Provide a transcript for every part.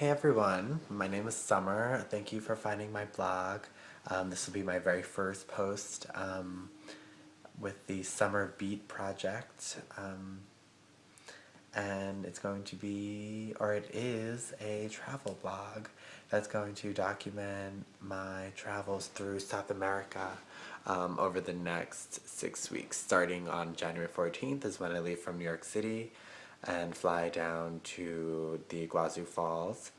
Hey everyone, my name is Summer. Thank you for finding my blog. This will be my very first post with the Summer Beat project. And it's going to be, or it is, a travel blog that's going to document my travels through South America over the next 6 weeks. Starting on January 14th is when I leave from New York City and fly down to the Iguazu Falls,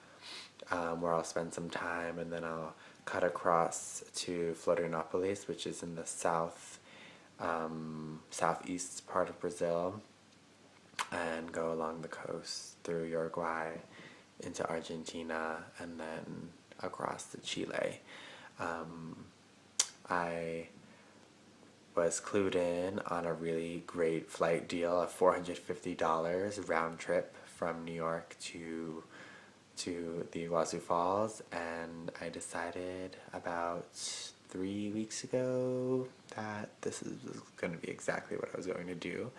where I'll spend some time, and then I'll cut across to Florianopolis, which is in the southeast part of Brazil, and go along the coast through Uruguay into Argentina and then across to Chile. I was clued in on a really great flight deal of $450 round trip from New York to the Iguazu Falls, and I decided about 3 weeks ago that this is going to be exactly what I was going to do.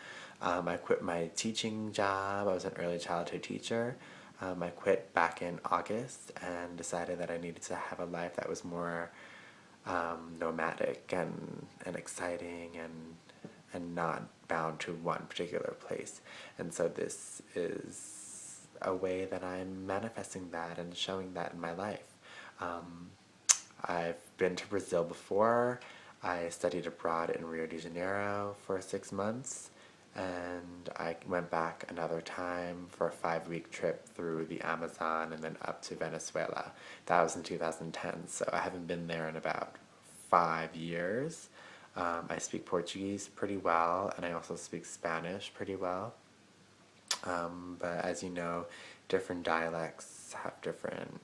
I quit my teaching job. I was an early childhood teacher. I quit back in August and decided that I needed to have a life that was more nomadic and exciting and not bound to one particular place. And so this is a way that I'm manifesting that and showing that in my life. I've been to Brazil before. I studied abroad in Rio de Janeiro for 6 months, and I went back another time for a 5-week trip through the Amazon and then up to Venezuela. That was in 2010, so I haven't been there in about 5 years. I speak Portuguese pretty well, and I also speak Spanish pretty well. But as you know, different dialects have different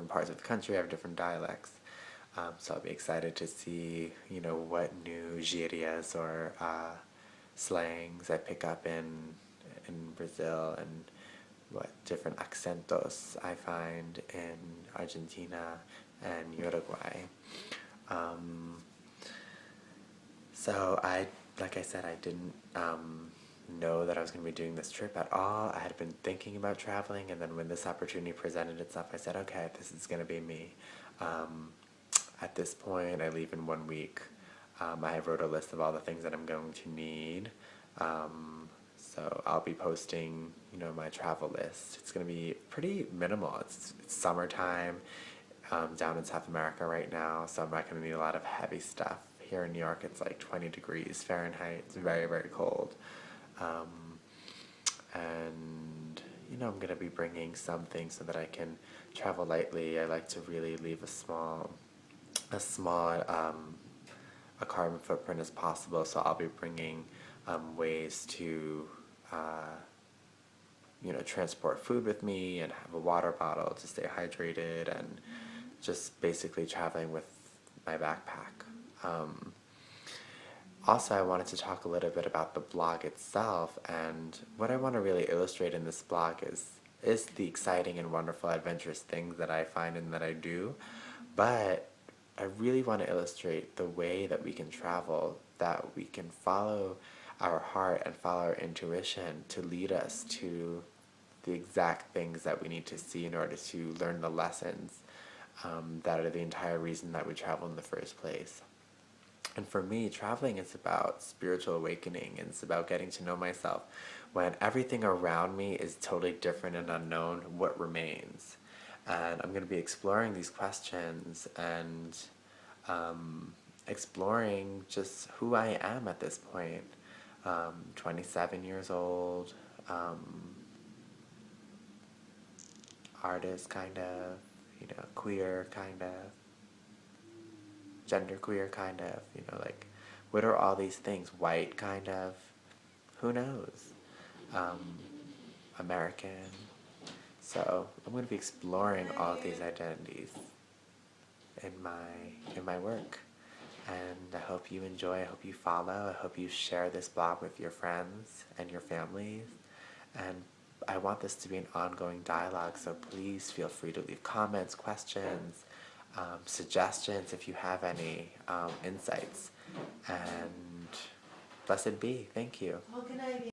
parts of the country have different dialects. So I'll be excited to see, what new gírias or slangs I pick up in Brazil, and what different acentos I find in Argentina and Uruguay. So like I said, I didn't know that I was going to be doing this trip at all. I had been thinking about traveling, and then when this opportunity presented itself, I said, okay, this is going to be me. At this point, I leave in 1 week. I wrote a list of all the things that I'm going to need. So I'll be posting, my travel list. It's going to be pretty minimal. It's summertime down in South America right now, so I'm not going to need a lot of heavy stuff. Here in New York, it's like 20 degrees Fahrenheit. It's very, very cold. And I'm going to be bringing something so that I can travel lightly. I like to really leave a small carbon footprint as possible, so I'll be bringing ways to transport food with me and have a water bottle to stay hydrated, and just basically traveling with my backpack. Also, I wanted to talk a little bit about the blog itself, and what I want to really illustrate in this blog is the exciting and wonderful adventurous things that I find and that I do, but I really want to illustrate the way that we can travel, that we can follow our heart and follow our intuition to lead us to the exact things that we need to see in order to learn the lessons that are the entire reason that we travel in the first place. And for me, traveling is about spiritual awakening, and it's about getting to know myself. When everything around me is totally different and unknown, what remains? And I'm going to be exploring these questions and exploring just who I am at this point. 27 years old, artist kind of, queer kind of, genderqueer kind of, like, what are all these things? White kind of, who knows? American. So I'm going to be exploring all of these identities in my work, and I hope you enjoy. I hope you follow. I hope you share this blog with your friends and your families, and I want this to be an ongoing dialogue, so please feel free to leave comments, questions, suggestions if you have any insights. And blessed be. Thank you.